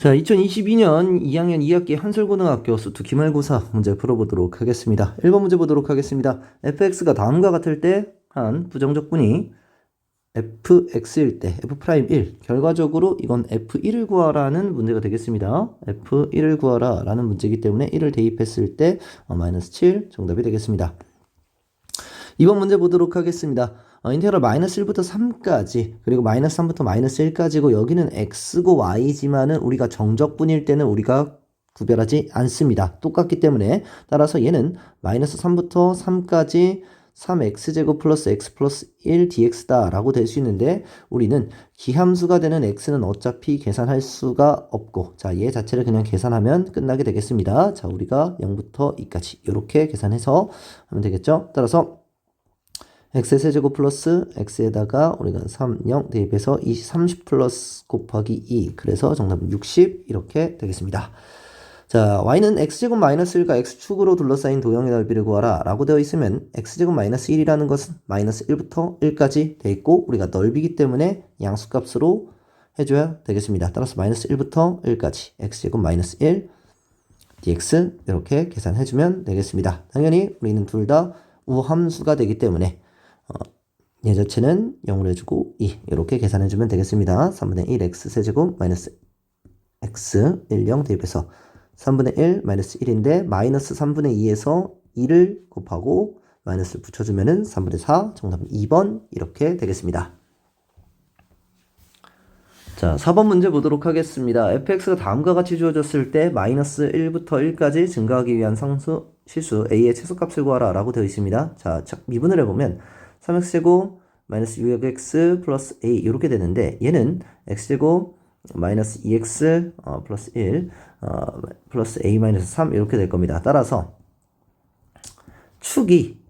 자, 2022년 2학년 2학기 한솔고등학교 수투 기말고사 문제 풀어보도록 하겠습니다. 1번 문제 보도록 하겠습니다. fx가 다음과 같을 때 한 부정적분이 fx일 때 f'1 결과적으로 이건 f1을 구하라는 문제가 되겠습니다. f1을 구하라 라는 문제이기 때문에 1을 대입했을 때 마이너스 7 정답이 되겠습니다. 2번 문제 보도록 하겠습니다. 인테그럴 마이너스 1부터 3까지 그리고 마이너스 3부터 마이너스 1까지고 여기는 x고 y지만은 우리가 정적분일 때는 우리가 구별하지 않습니다. 똑같기 때문에 따라서 얘는 마이너스 3부터 3까지 3x제곱 플러스 x 플러스 1 dx다 라고 될 수 있는데 우리는 기함수가 되는 x는 어차피 계산할 수가 없고 자, 얘 자체를 그냥 계산하면 끝나게 되겠습니다. 자, 우리가 0부터 2까지 이렇게 계산해서 하면 되겠죠. 따라서 x의 세제곱 플러스 x에다가 우리가 3, 0 대입해서 30 플러스 곱하기 2 그래서 정답은 60 이렇게 되겠습니다. 자, y는 x제곱 마이너스 1과 x축으로 둘러싸인 도형의 넓이를 구하라 라고 되어 있으면 x제곱 마이너스 1이라는 것은 마이너스 1부터 1까지 되어 있고 우리가 넓이기 때문에 양수값으로 해줘야 되겠습니다. 따라서 마이너스 1부터 1까지 x제곱 마이너스 1 dx 이렇게 계산해주면 되겠습니다. 당연히 우리는 둘 다 우함수가 되기 때문에 얘 자체는 0으로 해주고 2 이렇게 계산해주면 되겠습니다. 3분의 1 x 세제곱 마이너스 x 1, 0 대입해서 3분의 1 마이너스 1인데 마이너스 3분의 2에서 2를 곱하고 마이너스를 붙여주면은 3분의 4 정답은 2번 이렇게 되겠습니다. 자, 4번 문제 보도록 하겠습니다. fx가 다음과 같이 주어졌을 때 마이너스 1부터 1까지 증가하기 위한 실수 a의 최소값을 구하라 라고 되어 있습니다. 자, 미분을 해보면 3x제곱 마이너스 6x 플러스 a 이렇게 되는데 얘는 x제곱 마이너스 2x 플러스 1 플러스 a 마이너스 3 이렇게 될 겁니다. 따라서 축이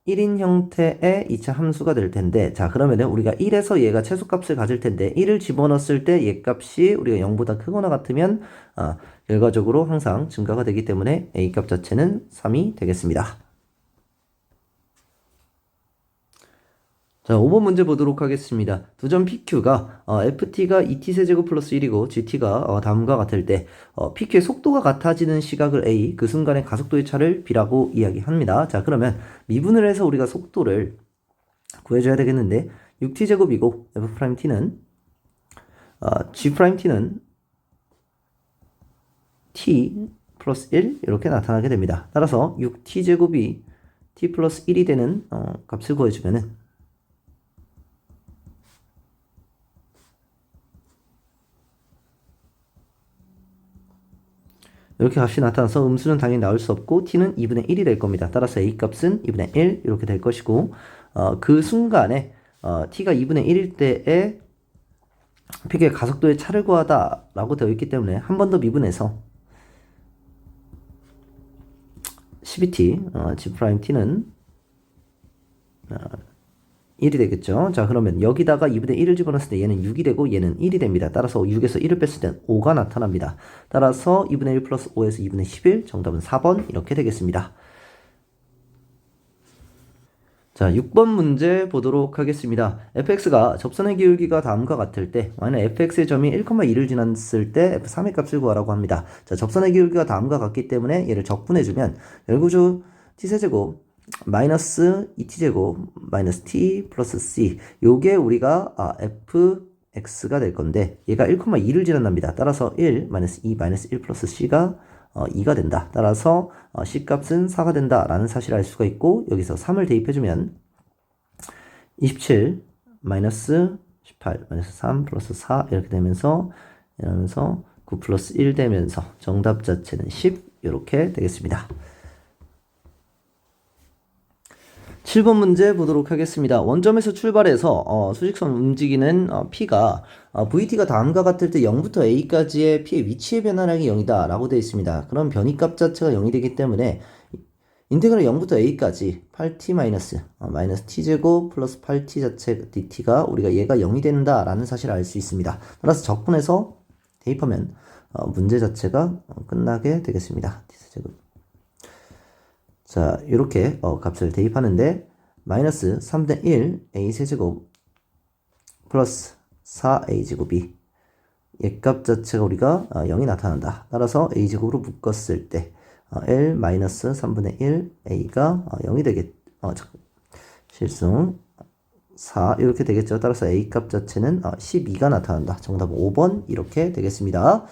1인 형태의 2차 함수가 될 텐데 자, 그러면은 우리가 1에서 얘가 최소값을 가질 텐데 1을 집어넣었을 때 얘 값이 우리가 0보다 크거나 같으면 결과적으로 항상 증가가 되기 때문에 a 값 자체는 3이 되겠습니다. 자, 5번 문제 보도록 하겠습니다. 두점 PQ가 FT가 ET세제곱 플러스 1이고 GT가 다음과 같을 때 PQ의 속도가 같아지는 시각을 A, 그 순간의 가속도의 차를 B라고 이야기합니다. 자, 그러면 미분을 해서 우리가 속도를 구해줘야 되겠는데 6T제곱이고 F'T는 G'T는 T 플러스 1 이렇게 나타나게 됩니다. 따라서 6T제곱이 T 플러스 1이 되는 값을 구해주면은 이렇게 값이 나타나서 음수는 당연히 나올 수 없고 t는 2분의 1이 될 겁니다. 따라서 a 값은 2분의 1 이렇게 될 것이고 그 순간에 t가 2분의 1일 때에 PQ의 가속도의 차를 구하다 라고 되어 있기 때문에 한 번 더 미분해서 12t G'T는 1이 되겠죠. 자, 그러면 여기다가 2분의 1을 집어넣었을 때 얘는 6이 되고 얘는 1이 됩니다. 따라서 6에서 1을 뺐을 땐 5가 나타납니다. 따라서 2분의 1 플러스 5에서 2분의 11 정답은 4번 이렇게 되겠습니다. 자, 6번 문제 보도록 하겠습니다. fx가 접선의 기울기가 다음과 같을 때 y는 fx의 점이 1,2를 지났을 때 f3의 값을 구하라고 합니다. 자, 접선의 기울기가 다음과 같기 때문에 얘를 적분해주면 열구조 t세제곱 마이너스 2t제곱 마이너스 t 플러스 c 요게 우리가 fx가 될 건데 얘가 1,2를 지난답니다. 따라서 1 마이너스 2 마이너스 1 플러스 c가 2가 된다. 따라서 c 값은 4가 된다 라는 사실을 알 수가 있고 여기서 3을 대입해주면 27 마이너스 18 마이너스 3 플러스 4 이렇게 되면서 9 플러스 1 되면서 정답 자체는 10 이렇게 되겠습니다. 7번 문제 보도록 하겠습니다. 원점에서 출발해서 수직선 움직이는 P가 VT가 다음과 같을 때 0부터 A까지의 P의 위치의 변화량이 0이다 라고 되어 있습니다. 그럼 변이값 자체가 0이 되기 때문에 인테그랄 0부터 A까지 8T 마이너스 T제곱 플러스 8T 자체 DT가 우리가 얘가 0이 된다 라는 사실을 알 수 있습니다. 따라서 적분해서 대입하면 문제 자체가 끝나게 되겠습니다. T제곱. 자, 이렇게 값을 대입하는데 마이너스 3분의 1 a 세제곱 플러스 4a 제곱이 얘값 자체가 우리가 0이 나타난다. 따라서 a제곱으로 묶었을 때 L 마이너스 3분의 1 a가 0이 되겠, 실수 4 이렇게 되겠죠. 따라서 a값 자체는 12가 나타난다. 정답은 5번 이렇게 되겠습니다.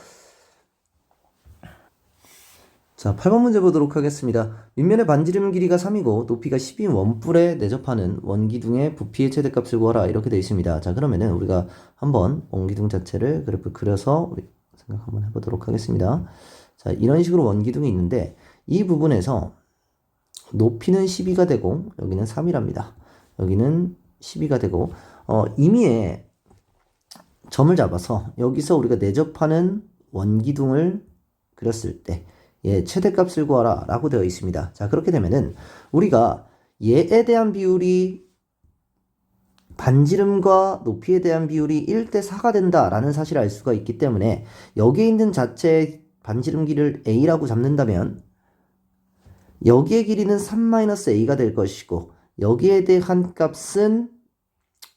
자, 8번 문제 보도록 하겠습니다. 윗면의 반지름 길이가 3이고 높이가 10인 원뿔에 내접하는 원기둥의 부피의 최대값을 구하라 이렇게 되어 있습니다. 자, 그러면은 우리가 한번 원기둥 자체를 그래프 그려서 우리 생각 한번 해보도록 하겠습니다. 자, 이런 식으로 원기둥이 있는데 이 부분에서 높이는 12가 되고 여기는 3이랍니다. 여기는 12가 되고 임의의 점을 잡아서 여기서 우리가 내접하는 원기둥을 그렸을 때 예, 최대값을 구하라 라고 되어 있습니다. 자, 그렇게 되면은 우리가 얘에 대한 비율이 반지름과 높이에 대한 비율이 1대 4가 된다라는 사실을 알 수가 있기 때문에 여기에 있는 자체의 반지름 길이를 a라고 잡는다면 여기의 길이는 3-a가 될 것이고 여기에 대한 값은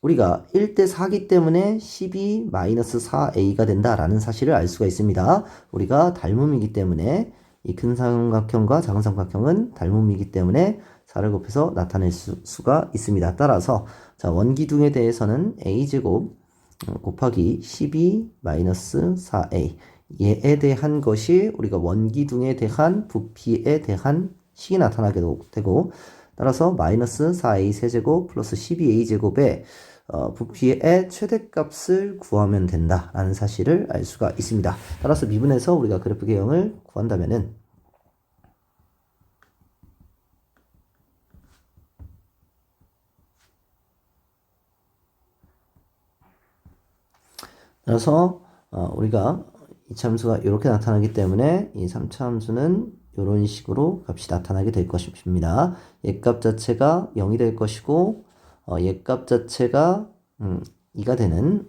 우리가 1대 4기 때문에 12-4a가 된다라는 사실을 알 수가 있습니다. 우리가 닮음이기 때문에 이 큰 삼각형과 작은 삼각형은 닮음이기 때문에 4를 곱해서 나타낼 수가 있습니다. 따라서 자, 원기둥에 대해서는 a제곱 곱하기 12-4a 얘에 대한 것이 우리가 원기둥에 대한 부피에 대한 식이 나타나게 되고 따라서 마이너스 4a 세제곱 플러스 12a 제곱의 부피의 최대값을 구하면 된다라는 사실을 알 수가 있습니다. 따라서 미분에서 우리가 그래프 개형을 구한다면은 따라서 우리가 이 참수가 이렇게 나타나기 때문에 이 3차 함수는 이런 식으로 값이 나타나게 될 것입니다. 얘값 자체가 0이 될 것이고 얘값 자체가 2가 되는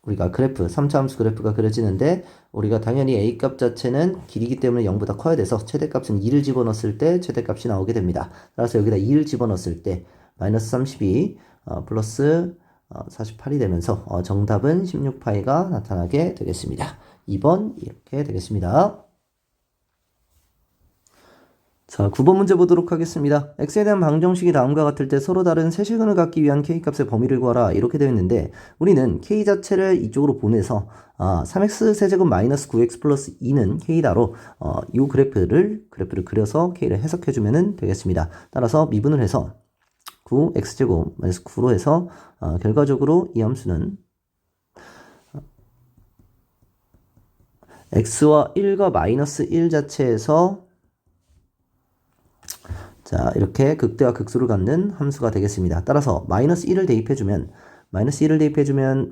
우리가 그래프 3차 함수 그래프가 그려지는데 우리가 당연히 a값 자체는 길이기 때문에 0보다 커야 돼서 최대값은 2를 집어넣었을 때 최대값이 나오게 됩니다. 따라서 여기다 2를 집어넣었을 때 마이너스 32 플러스 48이 되면서 정답은 16파이가 나타나게 되겠습니다. 2번 이렇게 되겠습니다. 자, 9번 문제 보도록 하겠습니다. x에 대한 방정식이 다음과 같을 때 서로 다른 세실근을 갖기 위한 k값의 범위를 구하라 이렇게 되어 있는데 우리는 k 자체를 이쪽으로 보내서 3x 세제곱 마이너스 9x 플러스 2는 k다로 이 그래프를 그려서 k를 해석해주면 되겠습니다. 따라서 미분을 해서 9x제곱 마이너스 9로 해서 결과적으로 이 함수는 x와 1과 마이너스 1 자체에서 자, 이렇게 극대와 극소를 갖는 함수가 되겠습니다. 따라서 마이너스 1을 대입해주면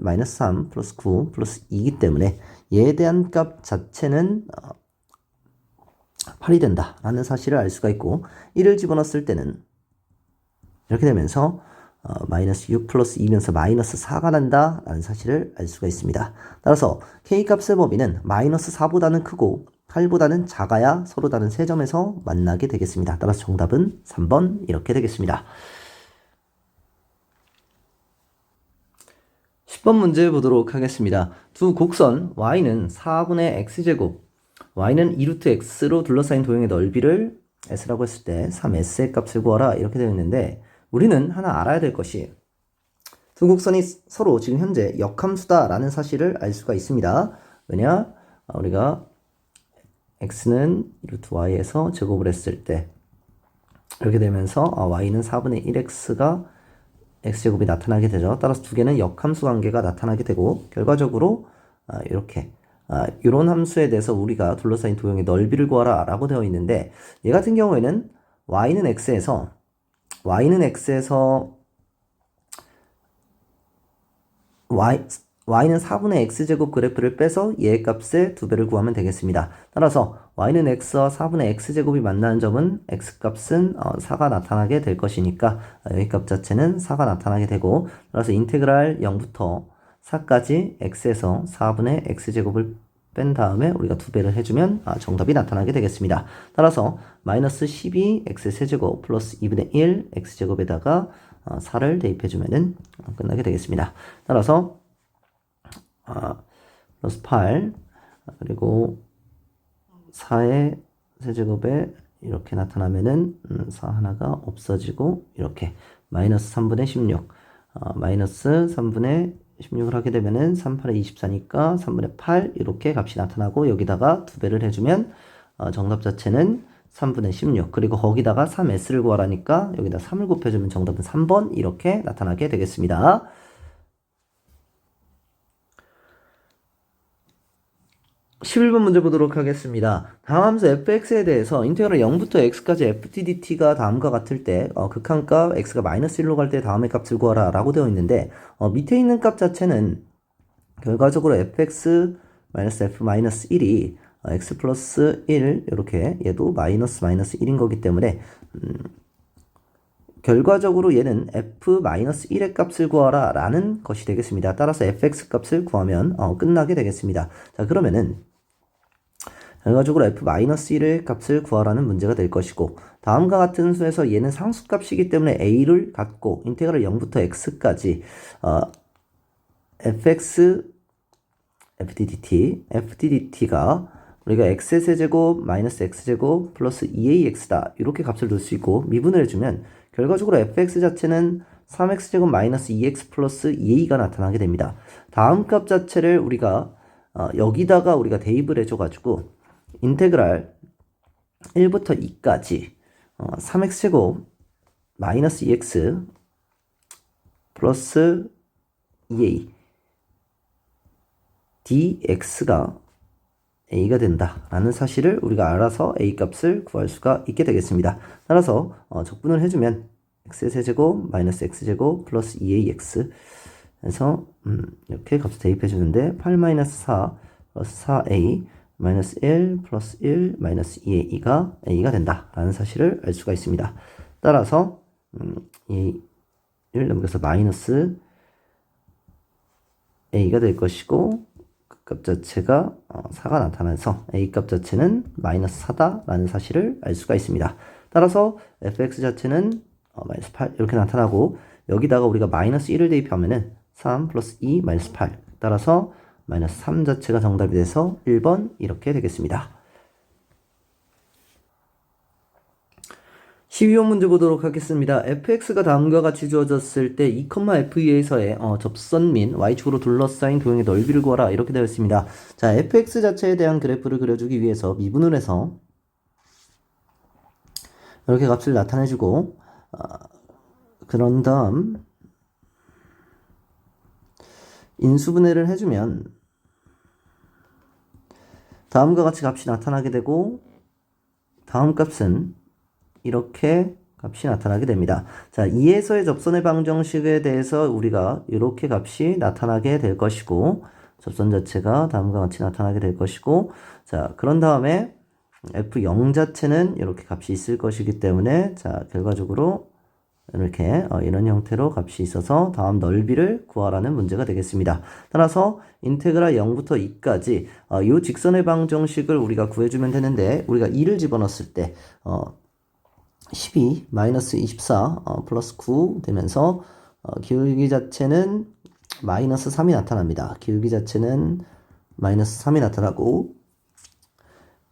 마이너스 3 플러스 9 플러스 2이기 때문에 얘에 대한 값 자체는 8이 된다라는 사실을 알 수가 있고 1을 집어넣었을 때는 이렇게 되면서 마이너스 6 플러스 2면서 마이너스 4가 난다라는 사실을 알 수가 있습니다. 따라서 k값의 범위는 마이너스 4보다는 크고 8보다는 작아야 서로 다른 세 점에서 만나게 되겠습니다. 따라서 정답은 3번 이렇게 되겠습니다. 10번 문제 보도록 하겠습니다. 두 곡선 y는 4분의 x제곱 y는 2루트 x로 둘러싸인 도형의 넓이를 s라고 했을 때 3s의 값을 구하라 이렇게 되어 있는데 우리는 하나 알아야 될 것이 두 곡선이 서로 지금 현재 역함수다라는 사실을 알 수가 있습니다. 왜냐? 우리가 x는 루트 y에서 제곱을 했을 때 이렇게 되면서 y는 4분의 1x가 x제곱이 나타나게 되죠. 따라서 두 개는 역함수 관계가 나타나게 되고 결과적으로 이렇게 이런 함수에 대해서 우리가 둘러싸인 도형의 넓이를 구하라 라고 되어 있는데 얘 같은 경우에는 y는 x에서 y는 4분의 x제곱 그래프를 빼서 얘의 값의 2배를 구하면 되겠습니다. 따라서 y는 x와 4분의 x제곱이 만나는 점은 x값은 4가 나타나게 될 것이니까 여기 값 자체는 4가 나타나게 되고 따라서 인테그랄 0부터 4까지 x에서 4분의 x제곱을 뺀 다음에 우리가 2배를 해주면 정답이 나타나게 되겠습니다. 따라서 마이너스 12 x세제곱 플러스 2분의 1 x제곱에다가 4를 대입해주면 끝나게 되겠습니다. 따라서 플러스 8 그리고 4의 세제곱에 이렇게 나타나면은 4 하나가 없어지고 이렇게 마이너스 3분의 16 마이너스 3분의 16을 하게 되면은 3, 8에 24니까 3분의 8 이렇게 값이 나타나고 여기다가 2배를 해주면 정답 자체는 3분의 16 그리고 거기다가 3s를 구하라니까 여기다 3을 곱해주면 정답은 3번 이렇게 나타나게 되겠습니다. 11번 문제 보도록 하겠습니다. 다음 함수 fx에 대해서 인테그랄 0부터 x까지 ftdt가 다음과 같을 때 극한값 x가 마이너스 1로 갈 때 다음의 값을 구하라 라고 되어 있는데 밑에 있는 값 자체는 결과적으로 fx f 1이 x 플러스 1 이렇게 얘도 마이너스 1인 거기 때문에 결과적으로 얘는 f-1의 값을 구하라 라는 것이 되겠습니다. 따라서 fx 값을 구하면 끝나게 되겠습니다. 자, 그러면은 결과적으로 f-1의 값을 구하라는 문제가 될 것이고 다음과 같은 수에서 얘는 상수값이기 때문에 a를 갖고 인테그랄 0부터 x까지 ftdt가 우리가 x의 세제곱 마이너스 x제곱 플러스 2ax다 이렇게 값을 넣을 수 있고 미분을 해주면 결과적으로 fx 자체는 3x제곱 마이너스 2x 플러스 2a가 나타나게 됩니다. 다음 값 자체를 우리가 여기다가 우리가 대입을 해줘가지고 인테그랄 1부터 2까지 3x제곱 마이너스 2x 플러스 2a dx가 a가 된다라는 사실을 우리가 알아서 a 값을 구할 수가 있게 되겠습니다. 따라서 적분을 해주면 x의 세제곱 마이너스 x제곱 플러스 2ax 해서 이렇게 값을 대입해 주는데 8-4 플러스 4a 마이너스 1 플러스 1 마이너스 2a가 a가 된다라는 사실을 알 수가 있습니다. 따라서 a를 넘겨서 마이너스 a가 될 것이고 값 자체가 4가 나타나서 a 값 자체는 마이너스 4다라는 사실을 알 수가 있습니다. 따라서 fx 자체는 마이너스 8 이렇게 나타나고 여기다가 우리가 마이너스 1을 대입하면은 3 플러스 2 마이너스 8 따라서 마이너스 3 자체가 정답이 돼서 1번 이렇게 되겠습니다. 12번 문제 보도록 하겠습니다. fx가 다음과 같이 주어졌을 때 2,f2에서의 접선 및 y축으로 둘러싸인 도형의 넓이를 구하라 이렇게 되어 있습니다. 자, fx 자체에 대한 그래프를 그려주기 위해서 미분을 해서 이렇게 값을 나타내주고 그런 다음 인수분해를 해주면 다음과 같이 값이 나타나게 되고 다음 값은 이렇게 값이 나타나게 됩니다. 자, 2에서의 접선의 방정식에 대해서 우리가 이렇게 값이 나타나게 될 것이고 접선 자체가 다음과 같이 나타나게 될 것이고 자, 그런 다음에 f0 자체는 이렇게 값이 있을 것이기 때문에 자, 결과적으로 이렇게 이런 형태로 값이 있어서 다음 넓이를 구하라는 문제가 되겠습니다. 따라서 인테그랄 0부터 2까지 이 직선의 방정식을 우리가 구해주면 되는데 우리가 2를 집어넣었을 때 12 마이너스 24 플러스 9 되면서 기울기 자체는 마이너스 3이 나타납니다. 기울기 자체는 마이너스 3이 나타나고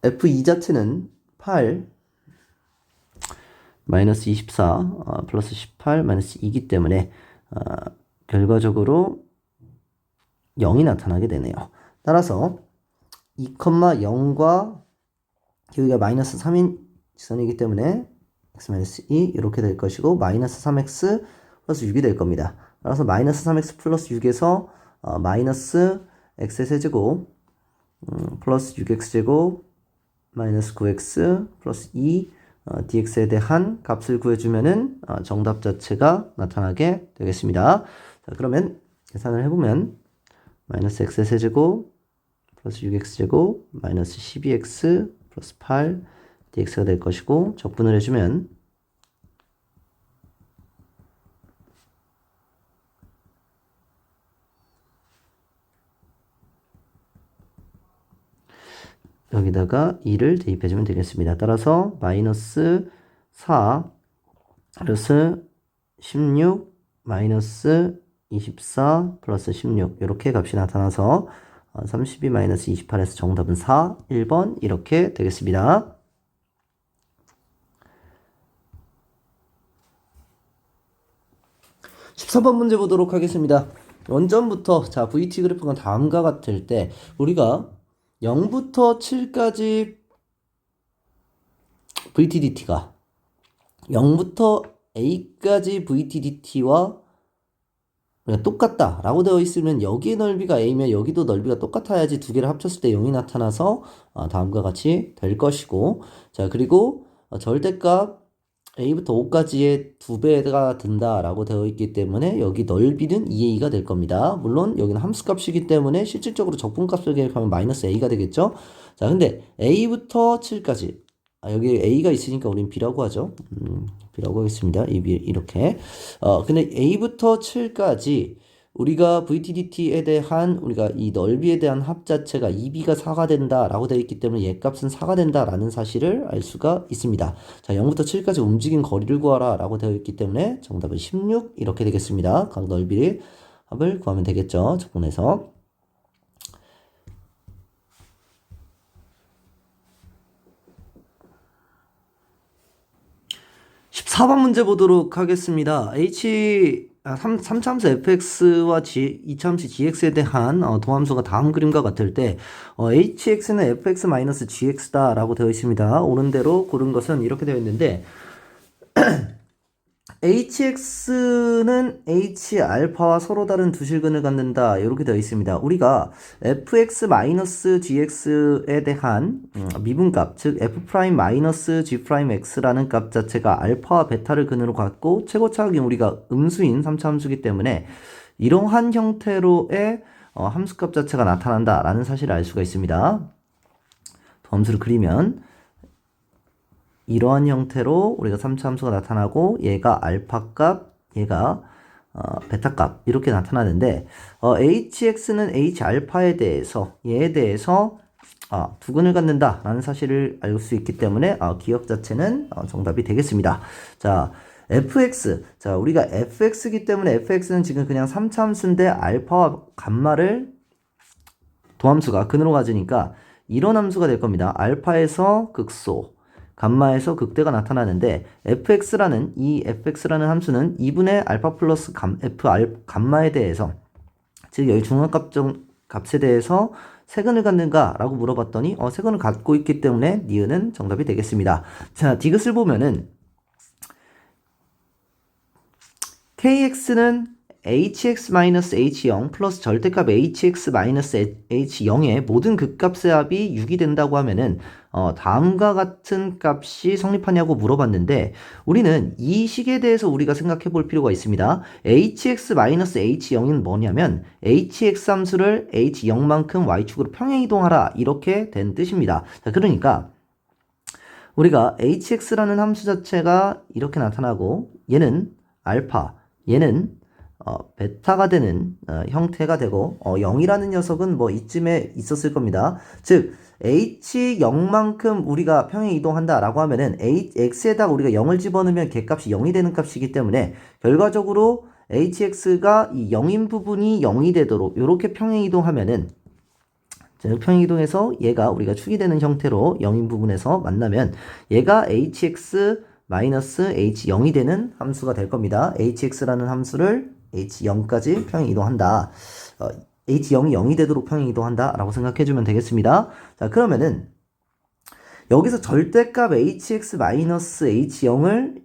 f2 자체는 8 마이너스 24 플러스 18 마이너스 2이기 때문에 결과적으로 0이 나타나게 되네요. 따라서 2,0과 기울기가 마이너스 3인 직선이기 때문에 x-2 이렇게 될 것이고 마이너스 3x 플러스 6이 될 겁니다. 따라서 마이너스 3x 플러스 6에서 마이너스 x의 세제곱 플러스 6x제곱 마이너스 9x 플러스 2 dx에 대한 값을 구해주면은 정답 자체가 나타나게 되겠습니다. 자, 그러면 계산을 해보면 마이너스 x의 세제곱 플러스 6x제곱 마이너스 12x 플러스 8 dx가 될 것이고 적분을 해주면 여기다가 2를 대입해주면 되겠습니다. 따라서 마이너스 4 플러스 16 마이너스 24 플러스 16 이렇게 값이 나타나서 32-28에서 정답은 4, 1번 이렇게 되겠습니다. 14번 문제 보도록 하겠습니다. 원점부터 자 VT 그래프가 다음과 같을 때 우리가 0부터 7까지 VTDT가 0부터 A까지 VTDT와 똑같다라고 되어 있으면 여기의 넓이가 A면 여기도 넓이가 똑같아야지 두 개를 합쳤을 때 0이 나타나서 다음과 같이 될 것이고, 자 그리고 절대값 A부터 5까지의 2배가 든다라고 되어 있기 때문에 여기 넓이는 2A가 될 겁니다. 물론 여기는 함수값이기 때문에 실질적으로 적분값을 계획하면 마이너스 A가 되겠죠. 자 근데 A부터 7까지 여기 A가 있으니까 우린 B라고 하죠. B라고 하겠습니다. 이렇게. 근데 A부터 7까지 우리가 VTDT에 대한 우리가 이 넓이에 대한 합 자체가 2B가 4가 된다라고 되어 있기 때문에 얘 값은 4가 된다라는 사실을 알 수가 있습니다. 자, 0부터 7까지 움직인 거리를 구하라 라고 되어 있기 때문에 정답은 16 이렇게 되겠습니다. 각 넓이의 합을 구하면 되겠죠. 적분해서. 14번 문제 보도록 하겠습니다. 3차함수 fx와 2차함수 gx에 대한 도함수가 다음 그림과 같을 때 hx는 fx-gx다 라고 되어 있습니다. 오른대로 고른 것은 이렇게 되어 있는데 hx는 h알파와 서로 다른 두 실근을 갖는다 이렇게 되어 있습니다. 우리가 fx-gx에 대한 미분값 즉 f'-g'x라는 값 자체가 알파와 베타를 근으로 갖고 최고차각인 우리가 음수인 3차 함수이기 때문에 이러한 형태로의 함수값 자체가 나타난다라는 사실을 알 수가 있습니다. 함수를 그리면 이러한 형태로 우리가 3차 함수가 나타나고 얘가 알파 값, 얘가 베타 값 이렇게 나타나는데 hx는 h알파에 대해서 얘에 대해서 두근을 갖는다 라는 사실을 알 수 있기 때문에 기억 자체는 정답이 되겠습니다. 자 fx 자 우리가 fx이기 때문에 fx는 지금 그냥 3차 함수인데 알파와 감마를 도함수가 근으로 가지니까 이런 함수가 될 겁니다. 알파에서 극소 감마에서 극대가 나타나는데 fx라는 함수는 2분의 알파 플러스 f 감마에 대해서 즉 여기 중앙값에 대해서 세근을 갖는가 라고 물어봤더니 세근을 갖고 있기 때문에 니은은 정답이 되겠습니다. 자 디귿을 보면은 kx는 hx-h0 플러스 절대값 hx-h0의 모든 극값의 합이 6이 된다고 하면은 다음과 같은 값이 성립하냐고 물어봤는데 우리는 이 식에 대해서 우리가 생각해 볼 필요가 있습니다. hx-h0은 뭐냐면 hx 함수를 h0만큼 y축으로 평행 이동하라 이렇게 된 뜻입니다. 자, 그러니까 우리가 hx라는 함수 자체가 이렇게 나타나고 얘는 알파, 얘는 베타가 되는 형태가 되고 0이라는 녀석은 뭐 이쯤에 있었을 겁니다. 즉 h0만큼 우리가 평행 이동한다 라고 하면은 x에다가 우리가 0을 집어넣으면 걔값이 0이 되는 값이기 때문에 결과적으로 hx가 이 0인 부분이 0이 되도록 이렇게 평행 이동하면은 평행 이동해서 얘가 우리가 축이 되는 형태로 0인 부분에서 만나면 얘가 hx-h0이 되는 함수가 될 겁니다. hx라는 함수를 h0까지 평행 이동한다. h0이 0이 되도록 평행 이동한다 라고 생각해주면 되겠습니다. 자 그러면은 여기서 절대값 hx-h0을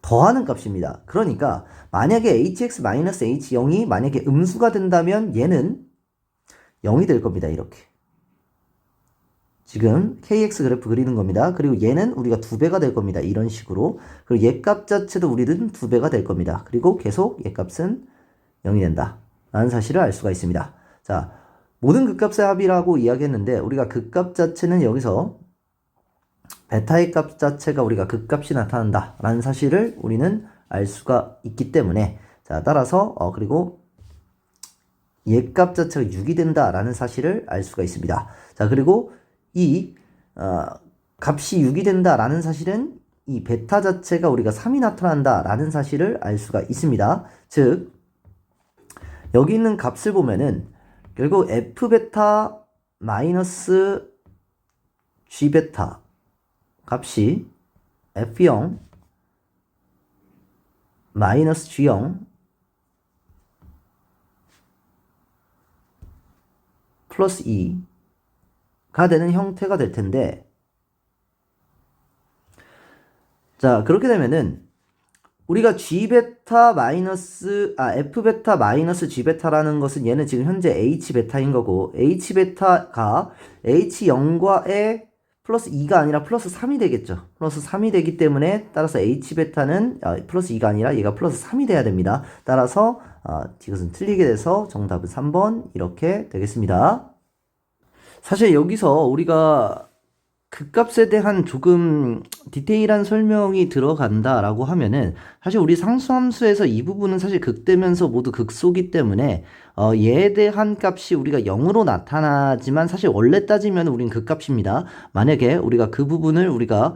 더하는 값입니다. 그러니까 만약에 hx-h0이 만약에 음수가 된다면 얘는 0이 될 겁니다. 이렇게 지금 kx 그래프 그리는 겁니다. 그리고 얘는 우리가 2배가 될 겁니다. 이런 식으로. 그리고 얘 값 자체도 우리는 2배가 될 겁니다. 그리고 계속 얘 값은 0이 된다 라는 사실을 알 수가 있습니다. 자, 모든 극값의 합이라고 이야기했는데 우리가 극값 자체는 여기서 베타의 값 자체가 우리가 극값이 나타난다 라는 사실을 우리는 알 수가 있기 때문에 자 따라서 그리고 얘 값 자체가 6이 된다 라는 사실을 알 수가 있습니다. 자 그리고 이 값이 6이 된다 라는 사실은 이 베타 자체가 우리가 3이 나타난다 라는 사실을 알 수가 있습니다. 즉 여기 있는 값을 보면은 결국 F베타 마이너스 G베타 값이 F0 마이너스 G0 플러스 2가 되는 형태가 될 텐데, 자, 그렇게 되면은 우리가 F베타 마이너스 G베타라는 것은 얘는 지금 현재 H베타인 거고, H베타가 H0과의 플러스 2가 아니라 플러스 3이 되겠죠. 플러스 3이 되기 때문에 따라서 H베타는 플러스 2가 아니라 얘가 플러스 3이 돼야 됩니다. 따라서 이것은 틀리게 돼서 정답은 3번 이렇게 되겠습니다. 사실 여기서 우리가 극값에 대한 조금 디테일한 설명이 들어간다라고 하면은, 사실 우리 상수함수에서 이 부분은 사실 극대면서 모두 극소기 때문에 얘에 대한 값이 우리가 0으로 나타나지만 사실 원래 따지면 우린 극값입니다. 만약에 우리가 그 부분을 우리가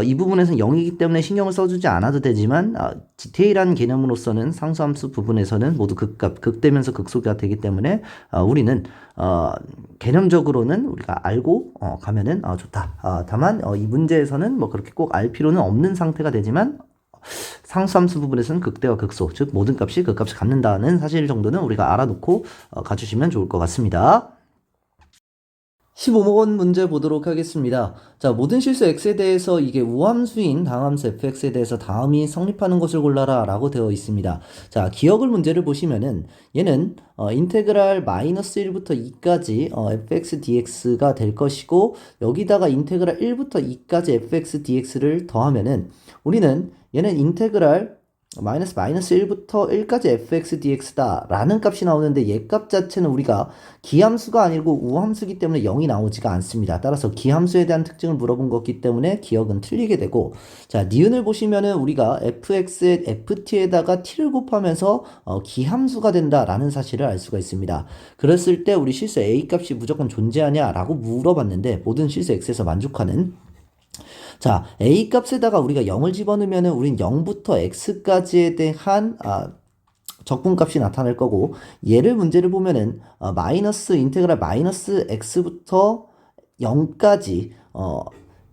이 부분에서는 0이기 때문에 신경을 써주지 않아도 되지만 디테일한 개념으로서는 상수함수 부분에서는 모두 극값, 극대면서 극소기가 되기 때문에 우리는 개념적으로는 우리가 알고 가면은 좋다. 다만 이 문제에서는 뭐 그렇게 꼭 알 필요는 없는 상태가 되지만 상수함수 부분에서는 극대와 극소, 즉 모든 값이 극값을 갖는다는 사실 정도는 우리가 알아놓고 가주시면 좋을 것 같습니다. 15번 문제 보도록 하겠습니다. 자, 모든 실수 x에 대해서 이게 우함수인 다함수 fx에 대해서 다음이 성립하는 것을 골라라 라고 되어 있습니다. 자, 기억을 문제를 보시면은 얘는 인테그랄 마이너스 1부터 2까지 fx dx가 될 것이고, 여기다가 인테그랄 1부터 2까지 fx dx를 더하면은 우리는 얘는 인테그랄 마이너스 1부터 1까지 fx dx다 라는 값이 나오는데, 얘 값 자체는 우리가 기함수가 아니고 우함수기 때문에 0이 나오지가 않습니다. 따라서 기함수에 대한 특징을 물어본 거기 때문에 기억은 틀리게 되고, 자, 니은을 보시면은 우리가 fx에 ft에다가 t를 곱하면서 기함수가 된다 라는 사실을 알 수가 있습니다. 그랬을 때 우리 실수 a 값이 무조건 존재하냐 라고 물어봤는데, 모든 실수 x에서 만족하는, 자, a 값에다가 우리가 0을 집어넣으면 우린 0부터 x까지에 대한 적분값이 나타날 거고, 얘를 문제를 보면은 인테그랄 마이너스 x부터 0까지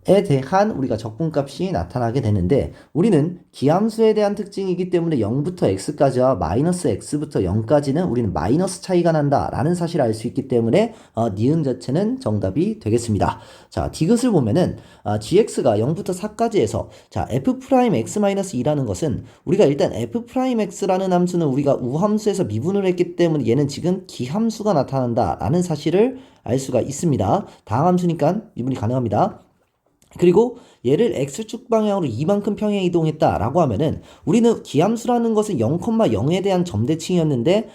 에 대한 우리가 적분값이 나타나게 되는데, 우리는 기함수에 대한 특징이기 때문에 0부터 x까지와 마이너스 x부터 0까지는 우리는 마이너스 차이가 난다 라는 사실을 알 수 있기 때문에 니은 자체는 정답이 되겠습니다. 자, 디귿을 보면은 gx가 0부터 4까지 해서, 자, f'x-2라는 것은 우리가 일단 f'x라는 함수는 우리가 우함수에서 미분을 했기 때문에 얘는 지금 기함수가 나타난다 라는 사실을 알 수가 있습니다. 다항함수니까 미분이 가능합니다. 그리고 얘를 x축 방향으로 이만큼 평행 이동했다 라고 하면은 우리는 기함수라는 것은 0,0에 대한 점대칭이었는데,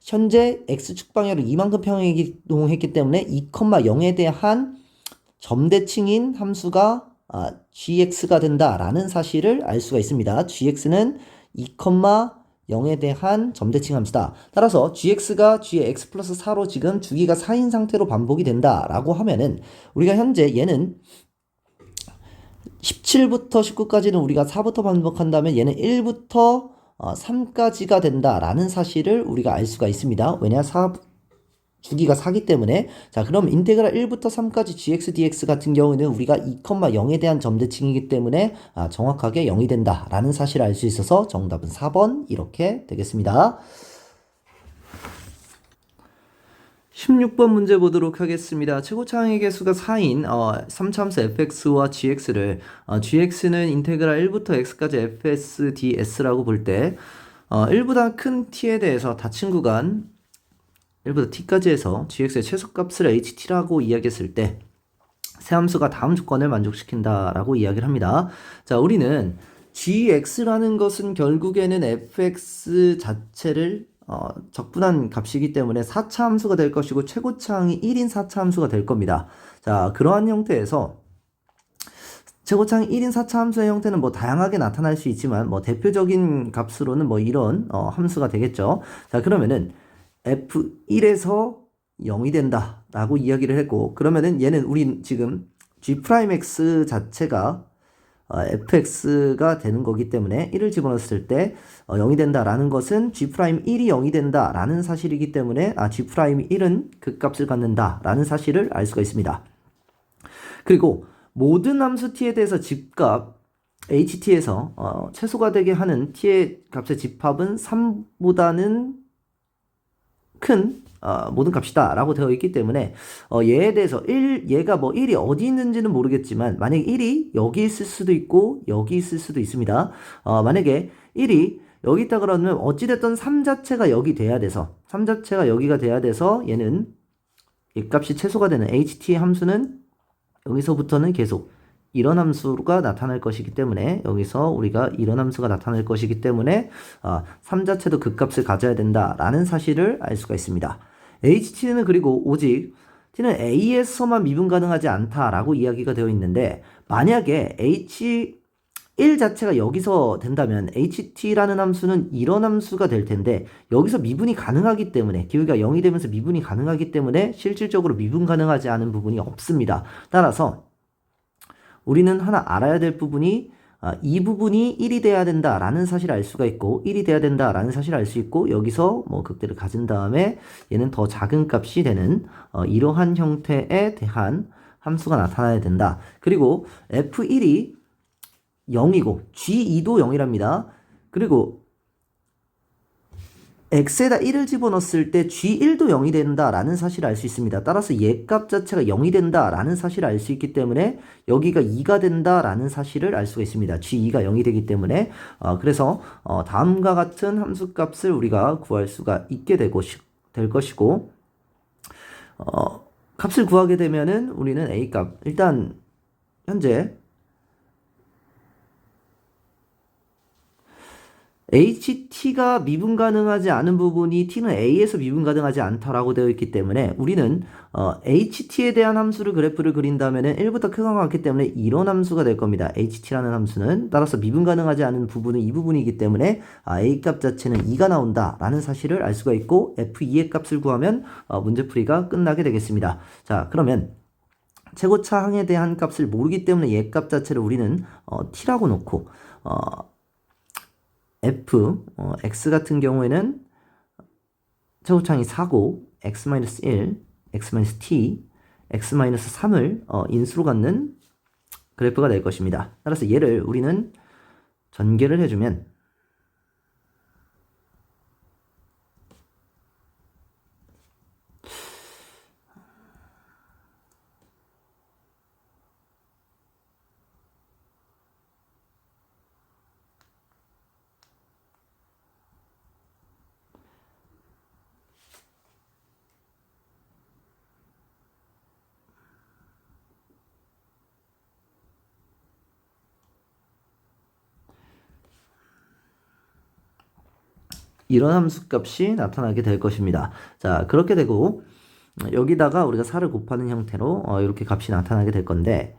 현재 x축 방향으로 이만큼 평행 이동했기 때문에 2,0에 대한 점대칭인 함수가 gx가 된다 라는 사실을 알 수가 있습니다. gx는 2,0에 대한 점대칭 함수다. 따라서 gx가 g의 x 플러스 4로 지금 주기가 4인 상태로 반복이 된다 라고 하면은 우리가 현재 얘는 17부터 19까지는 우리가 4부터 반복한다면 얘는 1부터 3까지가 된다라는 사실을 우리가 알 수가 있습니다. 왜냐? 주기가 4기 때문에. 자, 그럼 인테그랄 1부터 3까지 gx dx 같은 경우는 우리가 2,0에 대한 점대칭이기 때문에 정확하게 0이 된다라는 사실을 알 수 있어서 정답은 4번 이렇게 되겠습니다. 16번 문제 보도록 하겠습니다. 최고차항의 개수가 4인 3차함수 fx와 gx를 gx는 인테그랄 1부터 x까지 fs ds라고 볼 때 1보다 큰 t에 대해서 닫힌 구간 1부터 t까지 해서 gx의 최소값을 ht라고 이야기했을 때 세 함수가 다음 조건을 만족시킨다 라고 이야기를 합니다. 자, 우리는 gx라는 것은 결국에는 fx 자체를 적분한 값이기 때문에 4차 함수가 될 것이고, 최고차항이 1인 4차 함수가 될 겁니다. 자, 그러한 형태에서 최고차항 1인 4차 함수의 형태는 뭐 다양하게 나타날 수 있지만 뭐 대표적인 값으로는 뭐 이런 함수가 되겠죠. 자, 그러면은 f1에서 0이 된다 라고 이야기를 했고, 그러면은 얘는 우리 지금 g'x 자체가 fx가 되는 거기 때문에 1을 집어넣었을 때 0이 된다라는 것은 g'1이 0이 된다라는 사실이기 때문에 g'1은 그 값을 갖는다라는 사실을 알 수가 있습니다. 그리고 모든 함수 t에 대해서 집값 ht에서 최소가 되게 하는 t의 값의 집합은 3보다는 큰 모든 값이다 라고 되어 있기 때문에 얘에 대해서 얘가 뭐 1이 어디 있는지는 모르겠지만 만약에 1이 여기 있을 수도 있고 여기 있을 수도 있습니다. 만약에 1이 여기 있다 그러면 어찌됐든 3 자체가 여기 돼야 돼서 3 자체가 여기가 돼야 돼서 얘는 이 값이 최소가 되는 ht의 함수는 여기서부터는 계속 이런 함수가 나타날 것이기 때문에 여기서 우리가 이런 함수가 나타날 것이기 때문에 3 자체도 그 값을 가져야 된다라는 사실을 알 수가 있습니다. ht는 그리고 오직 t는 a에서만 미분 가능하지 않다라고 이야기가 되어 있는데 만약에 h1 자체가 여기서 된다면 ht라는 함수는 이런 함수가 될 텐데 여기서 미분이 가능하기 때문에 기울기가 0이 되면서 미분이 가능하기 때문에 실질적으로 미분 가능하지 않은 부분이 없습니다. 따라서 우리는 하나 알아야 될 부분이 이 부분이 1이 돼야 된다라는 사실을 알 수가 있고 1이 돼야 된다라는 사실을 알 수 있고 여기서 뭐 극대를 가진 다음에 얘는 더 작은 값이 되는 이러한 형태에 대한 함수가 나타나야 된다. 그리고 f1이 0이고 g2도 0이랍니다. 그리고 x에다 1을 집어넣었을 때 g1도 0이 된다라는 사실을 알 수 있습니다. 따라서 얘 값 자체가 0이 된다라는 사실을 알 수 있기 때문에 여기가 2가 된다라는 사실을 알 수가 있습니다. g2가 0이 되기 때문에 그래서 다음과 같은 함수 값을 우리가 구할 수가 있게 될 것이고 값을 구하게 되면은 우리는 a 값 일단 현재 ht가 미분 가능하지 않은 부분이 t는 a에서 미분 가능하지 않다라고 되어 있기 때문에 우리는 ht에 대한 함수를 그래프를 그린다면은 1부터 크거나 같기 때문에 이런 함수가 될 겁니다. ht라는 함수는 따라서 미분 가능하지 않은 부분은 이 부분이기 때문에 a 값 자체는 2가 나온다라는 사실을 알 수가 있고 f2의 값을 구하면 문제풀이가 끝나게 되겠습니다. 자, 그러면 최고차 항에 대한 값을 모르기 때문에 얘 값 자체를 우리는 t라고 놓고 x 같은 경우에는 최고차항이 4고 x-1, x-t, x-3을 인수로 갖는 그래프가 될 것입니다. 따라서 얘를 우리는 전개를 해주면 이런 함수 값이 나타나게 될 것입니다. 자, 그렇게 되고 여기다가 우리가 4를 곱하는 형태로 이렇게 값이 나타나게 될 건데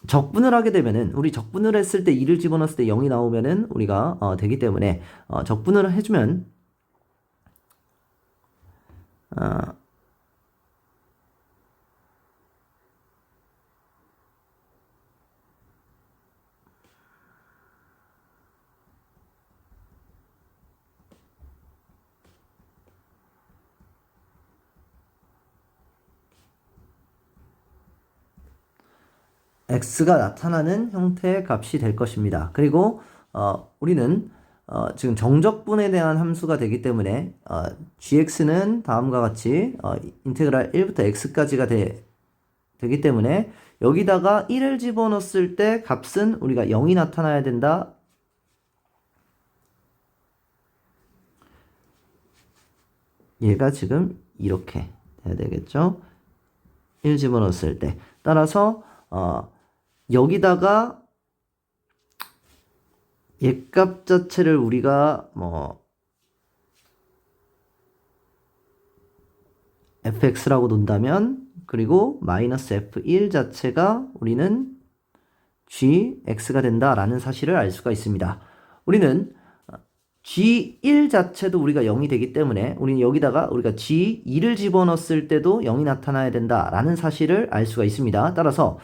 적분을 하게 되면은 우리 적분을 했을 때 2를 집어넣었을 때 0이 나오면은 우리가 되기 때문에 적분을 해주면 x가 나타나는 형태의 값이 될 것입니다. 그리고 우리는 지금 정적분에 대한 함수가 되기 때문에 gx는 다음과 같이 인테그랄 1부터 x까지가 되기 때문에 여기다가 1을 집어넣었을 때 값은 우리가 0이 나타나야 된다. 얘가 지금 이렇게 돼야 되겠죠. 1 집어넣었을 때 따라서 여기다가 얘값 자체를 우리가 fx라고 놓는다면 그리고 마이너스 f1 자체가 우리는 gx가 된다라는 사실을 알 수가 있습니다. 우리는 g1 자체도 우리가 0이 되기 때문에 우리는 여기다가 우리가 g2를 집어넣었을 때도 0이 나타나야 된다라는 사실을 알 수가 있습니다. 따라서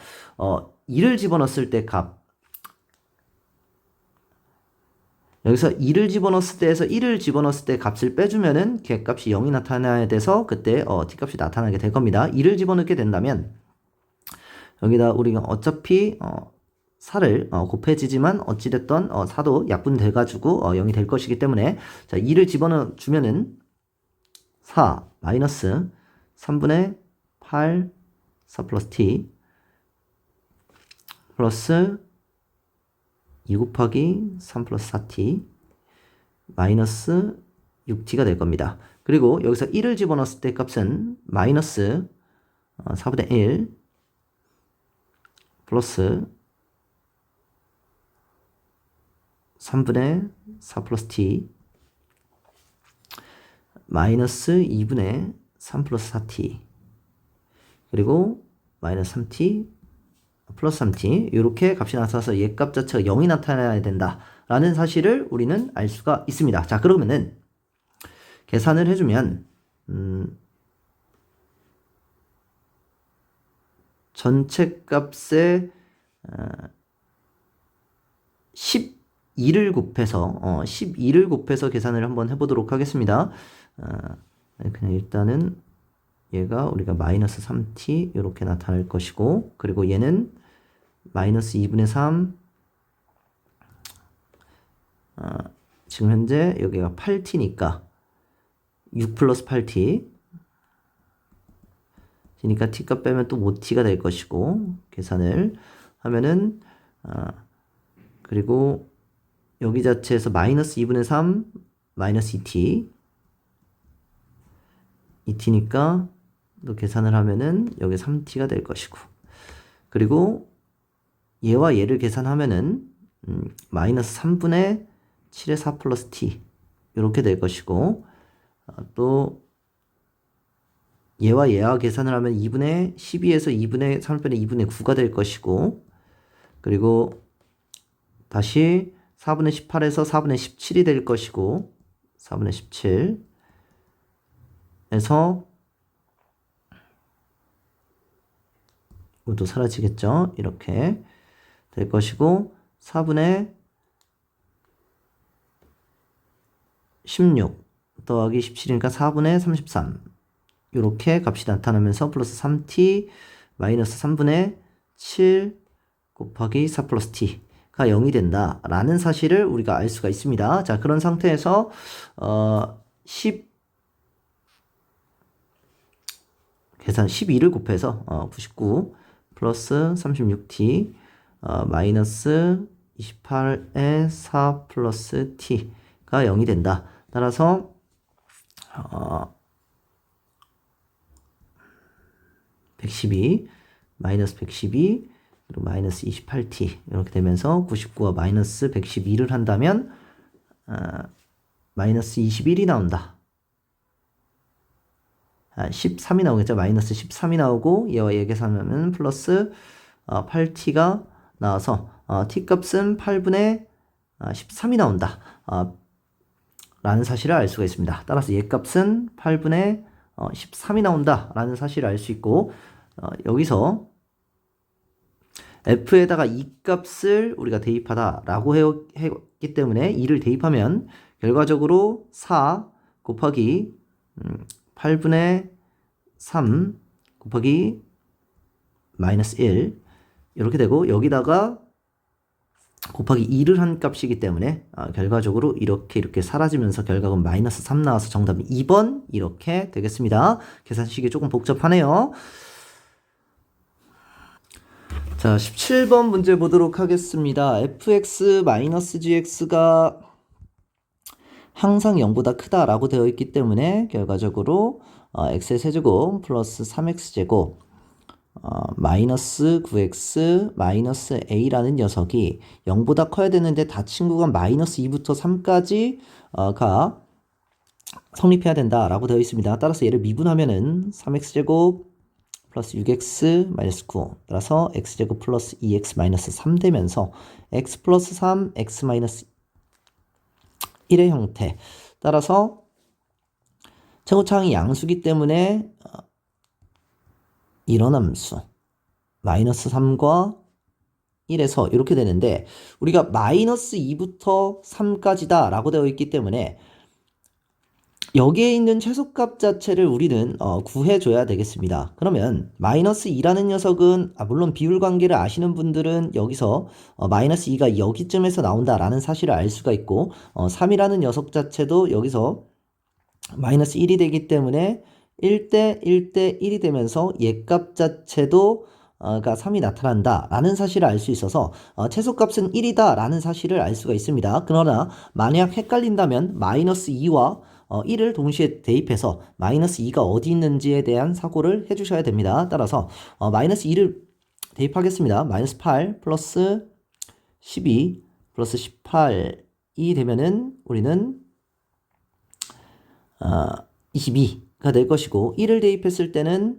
2를 집어넣었을 때 값, 여기서 2를 집어넣었을 때에서 1을 집어넣었을 때 값을 빼주면은 걔값이 0이 나타나야 돼서 그때 t값이 나타나게 될 겁니다. 2를 집어넣게 된다면 여기다 우리가 어차피 4를 곱해지지만 어찌됐던 4도 약분돼가지고 0이 될 것이기 때문에 자 2를 집어넣어 주면은 4 마이너스 3분의 8 4 플러스 t 플러스 2 곱하기 3 플러스 4t 마이너스 6t가 될 겁니다. 그리고 여기서 1을 집어넣었을 때 값은 마이너스 4분의 1 플러스 3분의 4 플러스 t 마이너스 2분의 3 플러스 4t 그리고 마이너스 3t 플러스 3t 이렇게 값이 나타나서 얘 값 자체가 0이 나타나야 된다라는 사실을 우리는 알 수가 있습니다. 자 그러면은 계산을 해주면 전체 값에 12를 곱해서 12를 곱해서 계산을 한번 해보도록 하겠습니다. 그냥 일단은 얘가 우리가 마이너스 3t 이렇게 나타날 것이고 그리고 얘는 마이너스 2분의 3 지금 현재 여기가 8t니까 6 플러스 8t 그러니까 t값 빼면 또 5t가 될 것이고 계산을 하면은 그리고 여기 자체에서 마이너스 2분의 3 마이너스 2t니까 또 계산을 하면은 여기 3t가 될 것이고 그리고 얘와 얘를 계산하면은 마이너스 3분의 7의 4 플러스 t 이렇게 될 것이고 또 얘와 얘와 계산을 하면 2분의 12에서 2분의 3 빼는 2분의 9가 될 것이고 그리고 다시 4분의 18에서 4분의 17이 될 것이고 4분의 17에서 이것도 사라지겠죠. 이렇게 될 것이고 4분의 16 더하기 17이니까 4분의 33 이렇게 값이 나타나면서 플러스 3t 마이너스 3분의 7 곱하기 4 플러스 t가 0이 된다 라는 사실을 우리가 알 수가 있습니다. 자 그런 상태에서 12를 곱해서 99 플러스 36t 마이너스 28의 4 플러스 t가 0이 된다. 따라서 112 마이너스 112 그리고 마이너스 28t 이렇게 되면서 99와 마이너스 112를 한다면 마이너스 21이 나온다. 13이 나오겠죠. 마이너스 13이 나오고 얘와 얘 계산하면 플러스 8t가 나와서 t값은 8분의 13이 나온다. 라는 사실을 알 수가 있습니다. 따라서 얘 값은 8분의 13이 나온다 라는 사실을 알 수 있고 여기서 f에다가 이 값을 우리가 대입하다 라고 했기 때문에 2를 대입하면 결과적으로 4 곱하기 8분의 3 곱하기 마이너스 1 이렇게 되고 여기다가 곱하기 2를 한 값이기 때문에 결과적으로 이렇게 사라지면서 결과는 마이너스 3 나와서 정답은 2번 이렇게 되겠습니다. 계산식이 조금 복잡하네요. 자, 17번 문제 보도록 하겠습니다. fx-gx가 항상 0보다 크다라고 되어 있기 때문에 결과적으로 x의 세제곱 플러스 3x제곱 마이너스 9x 마이너스 a라는 녀석이 0보다 커야 되는데 닫힌 구간 마이너스 2부터 3까지가 성립해야 된다라고 되어 있습니다. 따라서 얘를 미분하면은 3x제곱 플러스 6x 마이너스 9 따라서 x제곱 플러스 2x 마이너스 3 되면서 x 플러스 3 x 마이너스 1의 형태 따라서 최고차항이 양수기 때문에 이런 함수 마이너스 3과 1에서 이렇게 되는데 우리가 마이너스 2부터 3까지다 라고 되어 있기 때문에 여기에 있는 최소값 자체를 우리는 구해줘야 되겠습니다. 그러면 마이너스 2라는 녀석은 물론 비율 관계를 아시는 분들은 여기서 마이너스 2가 여기쯤에서 나온다라는 사실을 알 수가 있고 3이라는 녀석 자체도 여기서 마이너스 1이 되기 때문에 1대 1대 1이 되면서 얘값 자체도 가 3이 나타난다 라는 사실을 알 수 있어서 최소값은 1이다 라는 사실을 알 수가 있습니다. 그러나 만약 헷갈린다면 마이너스 2와 1을 동시에 대입해서 마이너스 2가 어디 있는지에 대한 사고를 해주셔야 됩니다. 따라서 마이너스 2를 대입하겠습니다. 마이너스 8 플러스 12 플러스 18이 되면은 우리는 22가 될 것이고 1을 대입했을 때는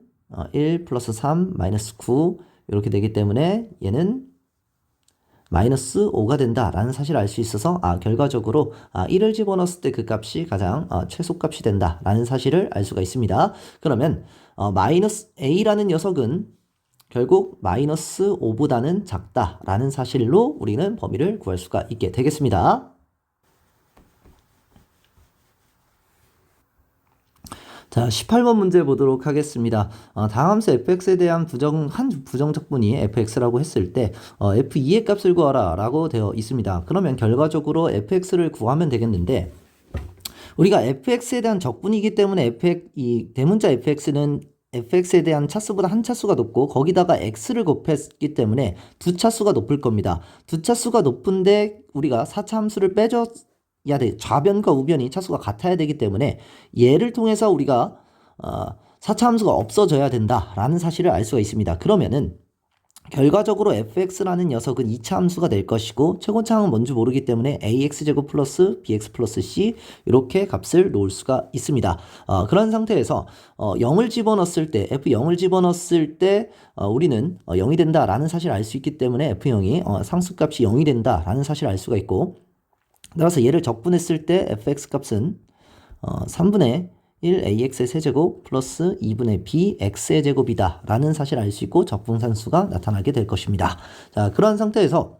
1 플러스 3 마이너스 9 이렇게 되기 때문에 얘는 마이너스 5가 된다라는 사실을 알 수 있어서 결과적으로 1을 집어넣었을 때 그 값이 가장 최소값이 된다라는 사실을 알 수가 있습니다. 그러면 마이너스 a라는 녀석은 결국 마이너스 5보다는 작다라는 사실로 우리는 범위를 구할 수가 있게 되겠습니다. 자, 18번 문제 보도록 하겠습니다. 다함수 fx에 대한 한 부정적분이 fx라고 했을 때 f2의 값을 구하라 라고 되어 있습니다. 그러면 결과적으로 fx를 구하면 되겠는데 우리가 fx에 대한 적분이기 때문에 이 대문자 fx는 fx에 대한 차수보다 한 차수가 높고 거기다가 x를 곱했기 때문에 두 차수가 높을 겁니다. 두 차수가 높은데 우리가 4차 함수를 빼줘 야 돼. 좌변과 우변이 차수가 같아야 되기 때문에 얘를 통해서 우리가 4차 함수가 없어져야 된다라는 사실을 알 수가 있습니다. 그러면은 결과적으로 fx라는 녀석은 2차 함수가 될 것이고 최고차항은 뭔지 모르기 때문에 ax제곱 플러스 bx 플러스 c 이렇게 값을 놓을 수가 있습니다. 그런 상태에서 0을 집어넣었을 때 f0을 집어넣었을 때 우리는 0이 된다라는 사실을 알 수 있기 때문에 f0이 상수값이 0이 된다라는 사실을 알 수가 있고 따라서 얘를 적분했을 때 fx 값은 3분의 1 ax의 세제곱 플러스 2분의 b x의 제곱이다 라는 사실을 알 수 있고 적분산수가 나타나게 될 것입니다. 자, 그러한 상태에서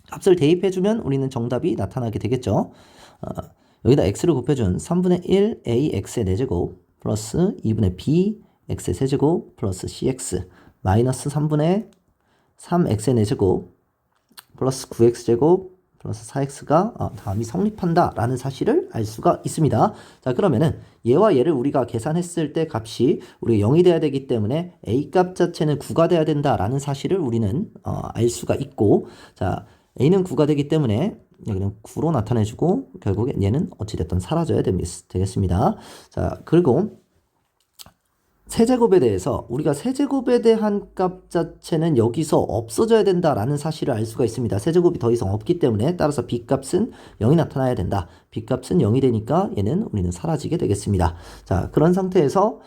값을 대입해주면 우리는 정답이 나타나게 되겠죠. 여기다 x를 곱해준 3분의 1 ax의 4제곱 플러스 2분의 b x의 세제곱 플러스 cx 마이너스 3분의 3x의 4제곱 플러스 9x제곱 플러스 4x가 다음이 성립한다 라는 사실을 알 수가 있습니다. 자, 그러면은 얘와 얘를 우리가 계산했을 때 값이 우리가 0이 돼야 되기 때문에 a 값 자체는 9가 돼야 된다 라는 사실을 우리는 알 수가 있고 자, a는 9가 되기 때문에 여기는 9로 나타내주고 결국에 얘는 어찌됐든 사라져야 되겠습니다. 자, 그리고 세제곱에 대해서 우리가 세제곱에 대한 값 자체는 여기서 없어져야 된다라는 사실을 알 수가 있습니다. 세제곱이 더 이상 없기 때문에 따라서 b값은 0이 나타나야 된다. b값은 0이 되니까 얘는 우리는 사라지게 되겠습니다. 자, 그런 상태에서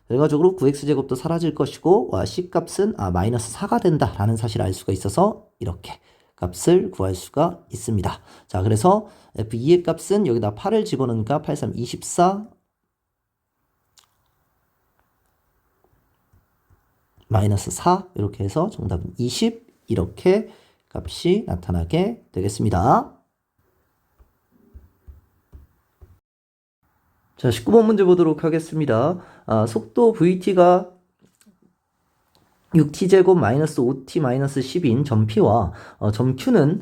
결과적으로 9x제곱도 사라질 것이고 c값은 마이너스 4가 된다라는 사실을 알 수가 있어서 이렇게 값을 구할 수가 있습니다. 자, 그래서 f2의 값은 여기다 8을 집어넣으니까 8, 3, 24 마이너스 4 이렇게 해서 정답은 20 이렇게 값이 나타나게 되겠습니다. 자, 19번 문제 보도록 하겠습니다. 속도 vt가 6t제곱 마이너스 5t 마이너스 10인 점 P와 점 Q는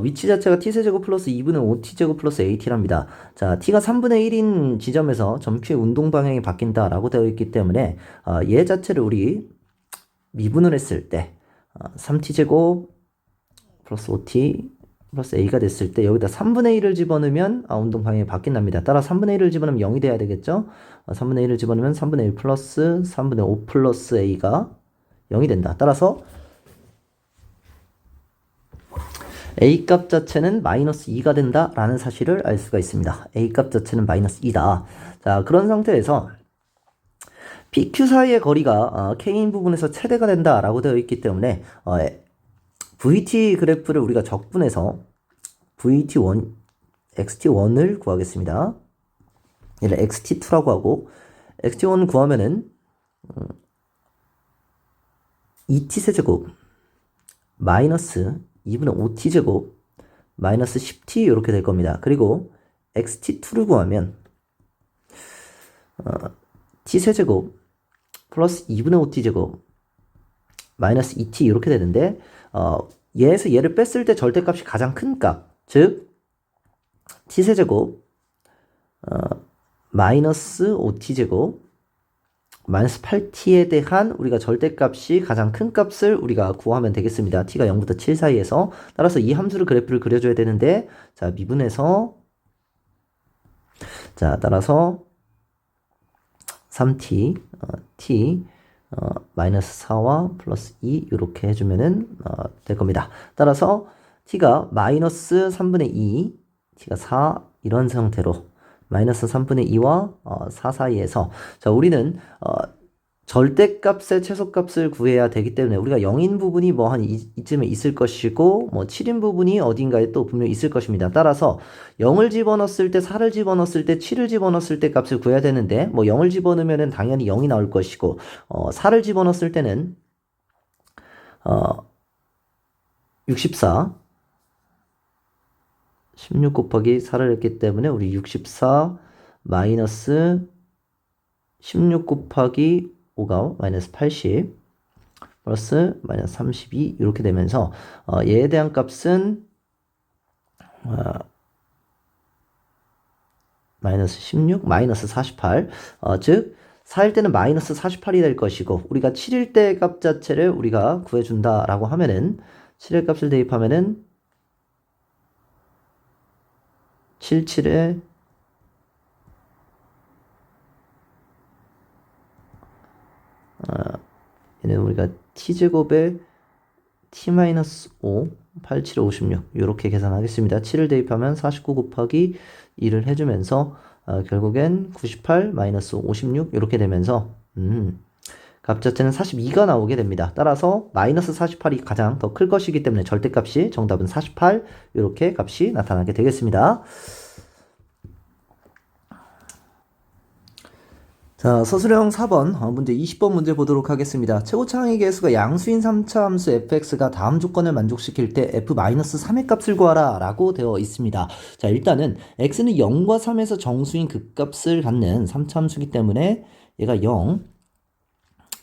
위치 자체가 t세제곱 플러스 2분의 5t제곱 플러스 at랍니다. 자, t가 3분의 1인 지점에서 점 Q의 운동 방향이 바뀐다라고 되어 있기 때문에 얘 자체를 우리 미분을 했을 때 3t제곱 플러스 5t 플러스 a가 됐을 때 여기다 3분의 1을 집어넣으면 운동 방향이 바뀐답니다. 따라 3분의 1을 집어넣으면 0이 돼야 되겠죠? 3분의 1을 집어넣으면 3분의 1 플러스 3분의 5 플러스 a가 0이 된다. 따라서 a 값 자체는 마이너스 2가 된다라는 사실을 알 수가 있습니다. a 값 자체는 마이너스 2다. 자, 그런 상태에서 PQ 사이의 거리가 K인 부분에서 최대가 된다라고 되어 있기 때문에 VT 그래프를 우리가 적분해서 VT1, XT1을 구하겠습니다. 얘를 XT2라고 하고 XT1 구하면은 2t 세제곱 마이너스 2분의 5t제곱 마이너스 10t 이렇게 될 겁니다. 그리고 xt2를 구하면 t세제곱 플러스 2분의 5t제곱 마이너스 2t 이렇게 되는데 얘에서 얘를 뺐을 때 절대값이 가장 큰 값, 즉 t세제곱 마이너스 5t제곱 마이너스 8t에 대한 우리가 절대값이 가장 큰 값을 우리가 구하면 되겠습니다. t가 0부터 7 사이에서. 따라서 이 함수를 그래프를 그려줘야 되는데, 자, 미분해서, 자, 따라서 3t, t, 마이너스 4와 플러스 2 이렇게 해주면은 될 겁니다. 따라서 t가 마이너스 3분의 2, t가 4 이런 형태로 마이너스 3분의 2와 4 사이에서 자 우리는 절대값의 최소값을 구해야 되기 때문에 우리가 0인 부분이 뭐 한 이쯤에 있을 것이고 뭐 7인 부분이 어딘가에 또 분명히 있을 것입니다. 따라서 0을 집어넣었을 때 4를 집어넣었을 때 7을 집어넣었을 때 값을 구해야 되는데 뭐 0을 집어넣으면 당연히 0이 나올 것이고 4를 집어넣었을 때는 64 16 곱하기 4를 했기 때문에 우리 64 마이너스 16 곱하기 5가 마이너스 80 플러스 마이너스 32 이렇게 되면서 얘에 대한 값은 마이너스 16 마이너스 48 즉 4일 때는 마이너스 48이 될 것이고 우리가 7일 때 값 자체를 우리가 구해준다 라고 하면은 7의 값을 대입하면은 77에 얘는 우리가 t제곱에 t-5 87, 56 이렇게 계산하겠습니다. 7을 대입하면 49 곱하기 2를 해주면서 결국엔 98 마이너스 56 이렇게 되면서 값 자체는 42가 나오게 됩니다. 따라서 마이너스 48이 가장 더 클 것이기 때문에 절대값이 정답은 48 이렇게 값이 나타나게 되겠습니다. 자, 서술형 4번 문제 20번 문제 보도록 하겠습니다. 최고차항의 개수가 양수인 3차 함수 fx가 다음 조건을 만족시킬 때 f-3의 값을 구하라 라고 되어 있습니다. 자, 일단은 x는 0과 3에서 정수인 극값을 갖는 3차 함수이기 때문에 얘가 0,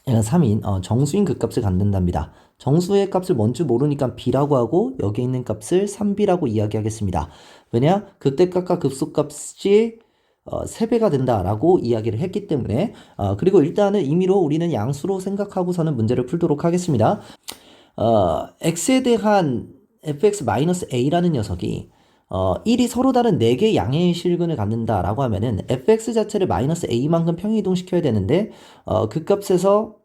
얘가 3인 정수인 극값을 갖는답니다. 정수의 값을 뭔 줄 모르니까 b라고 하고 여기에 있는 값을 3b라고 이야기하겠습니다. 왜냐? 극대값과 급소값이 3배가 된다라고 이야기를 했기 때문에 그리고 일단은 임의로 우리는 양수로 생각하고서는 문제를 풀도록 하겠습니다. x에 대한 fx-a라는 녀석이 1이 서로 다른 4개의 양의 실근을 갖는다라고 하면은 fx 자체를 마이너스 a만큼 평이동시켜야 되는데 그 값에서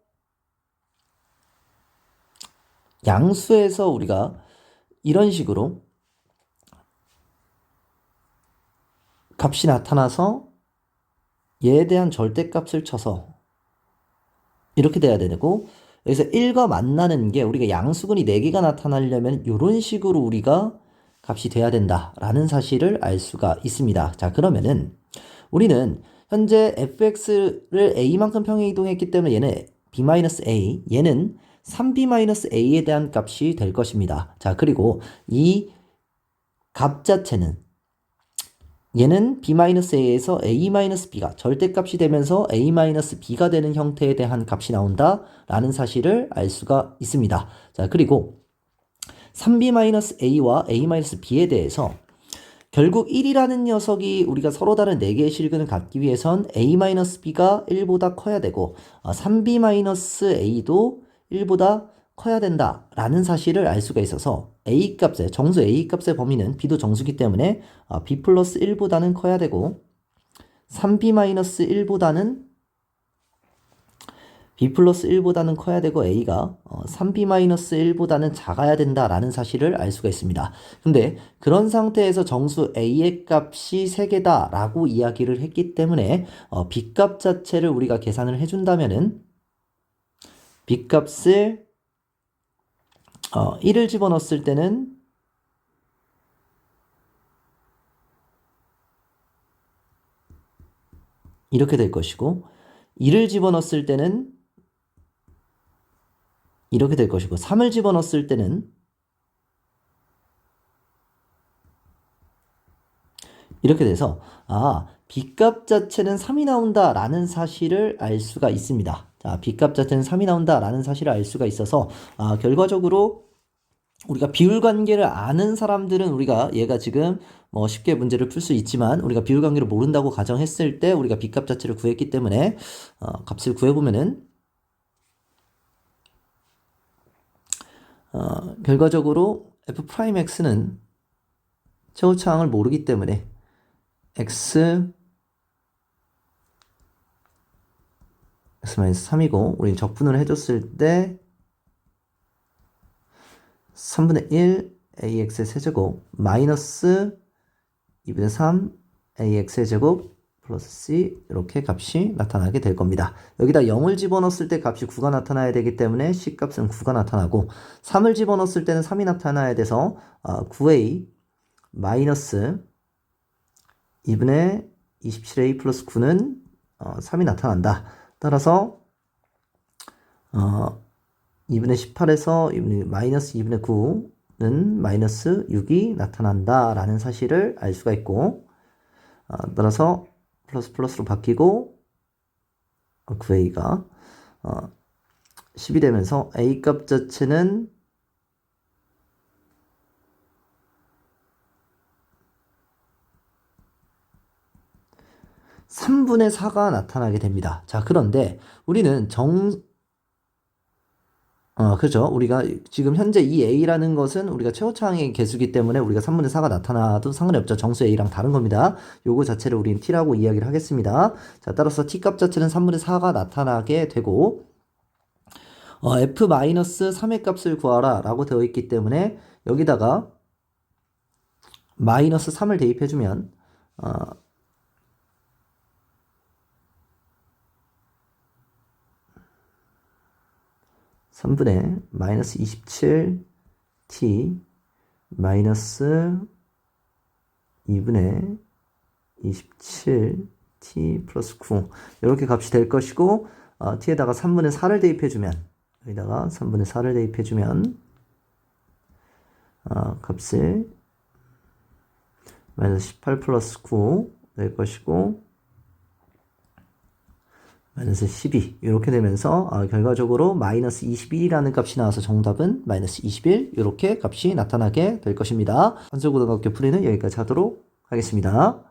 양수에서 우리가 이런 식으로 값이 나타나서 얘에 대한 절대값을 쳐서 이렇게 돼야 되고 여기서 1과 만나는 게 우리가 양수근이 4개가 나타나려면 이런 식으로 우리가 값이 돼야 된다라는 사실을 알 수가 있습니다. 자, 그러면은 우리는 현재 fx를 a만큼 평행 이동했기 때문에 얘는 b-a, 얘는 3b-a에 대한 값이 될 것입니다. 자, 그리고 이 값 자체는 얘는 b-a에서 a-b가 절대값이 되면서 a-b가 되는 형태에 대한 값이 나온다 라는 사실을 알 수가 있습니다. 자, 그리고 3b-a와 a-b에 대해서 결국 1이라는 녀석이 우리가 서로 다른 4개의 실근을 갖기 위해선 a-b가 1보다 커야 되고 3b-a도 1보다 커야 된다 라는 사실을 알 수가 있어서 a값의 정수 a값의 범위는 b도 정수기 때문에 b 플러스 1보다는 커야 되고 3b-1보다는 b 플러스 1보다는 커야 되고 a가 3b-1보다는 작아야 된다라는 사실을 알 수가 있습니다. 근데 그런 상태에서 정수 a의 값이 3개다 라고 이야기를 했기 때문에 b값 자체를 우리가 계산을 해준다면은 b값을 1을 집어넣었을 때는 이렇게 될 것이고 2를 집어넣었을 때는 이렇게 될 것이고 3을 집어넣었을 때는 이렇게 돼서 B값 자체는 3이 나온다 라는 사실을 알 수가 있습니다. 자, B값 자체는 3이 나온다 라는 사실을 알 수가 있어서 결과적으로 우리가 비율 관계를 아는 사람들은 우리가 얘가 지금 뭐 쉽게 문제를 풀 수 있지만 우리가 비율 관계를 모른다고 가정했을 때 우리가 B값 자체를 구했기 때문에 값을 구해보면은 결과적으로 f'x는 최고차항을 모르기 때문에 x-3이고 우리는 적분을 해줬을 때 3분의 1 ax의 세제곱 마이너스 2분의 3 ax의 제곱 플러스 c 이렇게 값이 나타나게 될 겁니다. 여기다 0을 집어넣었을 때 값이 9가 나타나야 되기 때문에 c 값은 9가 나타나고 3을 집어넣었을 때는 3이 나타나야 돼서 9a 마이너스 2분의 27a 플러스 9는 3이 나타난다. 따라서 2분의 18에서 마이너스 2분의 9는 마이너스 6이 나타난다 라는 사실을 알 수가 있고 따라서 플러스 플러스로 바뀌고 9a가 10이 되면서 a 값 자체는 3분의 4가 나타나게 됩니다. 자, 그런데 우리는 그렇죠. 우리가 지금 현재 이 a라는 것은 우리가 최고차항의 개수기 때문에 우리가 3분의 4가 나타나도 상관이 없죠. 정수 a랑 다른 겁니다. 요거 자체를 우리는 t라고 이야기를 하겠습니다. 자, 따라서 t 값 자체는 3분의 4가 나타나게 되고 f-3의 값을 구하라 라고 되어 있기 때문에 여기다가 마이너스 3을 대입해주면 3분의 마이너스 27t 마이너스 2분의 27t 플러스 9 이렇게 값이 될 것이고 t에다가 3분의 4를 대입해주면 여기다가 3분의 4를 대입해주면 값을 마이너스 18 플러스 9 될 것이고 마이너스 12 이렇게 되면서 결과적으로 마이너스 21이라는 값이 나와서 정답은 마이너스 21 이렇게 값이 나타나게 될 것입니다. 한솔고등학교 풀이는 여기까지 하도록 하겠습니다.